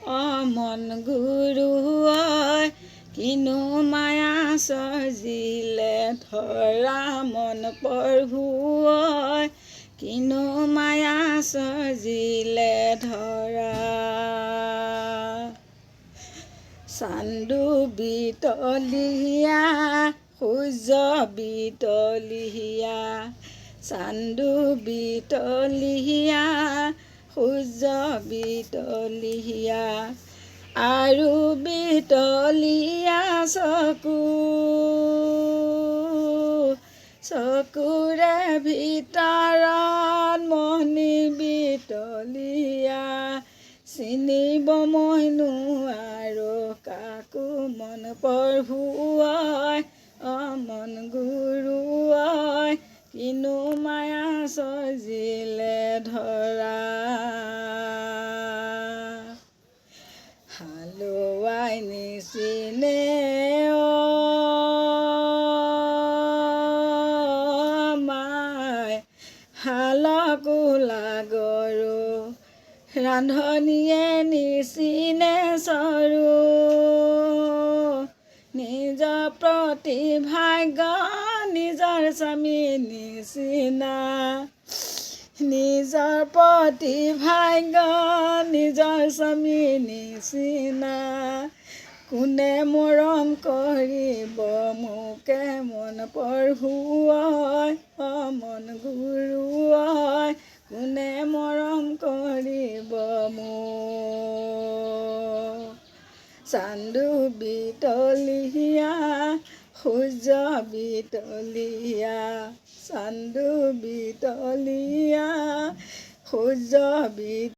মন গুৰু ঐ কিনো মায়া সজিলে ধৰা মন প্ৰভু ঐ কিনো মায়া সজিলে ধৰা চান্দু বিতলিয়া সূৰ্য বিতলিয়া চান্দু বিতলিয়া সূৰ্য বিতলিয়া আৰু বিতলিয়া চকুৰে ভিতৰত মনি বিতলিয়া চিনিব মইনো আৰু কাকো মন প্ৰভু ঐ মন গুৰু ঐ কিনো মায়া সজিলে ধৰা হালোৱাই নিচিনে মাই হালকো লাগৰো ৰান্ধনীয়ে নিচিনে চৰু নিজৰ প্ৰতিভাগ্য নিজৰ স্বামী নিচিনা নিজৰ প্ৰতিভাগ্য নিজৰ স্বামী নিচিনা কোনে মৰম কৰিব মোকে মন প্ৰভু ঐ মন গুৰু ঐ কোনে মৰম কৰিব মোক চান্দু বিতলিয়া সূৰ্য বিতলিয়া চান্দু বিতলিয়া সূৰ্য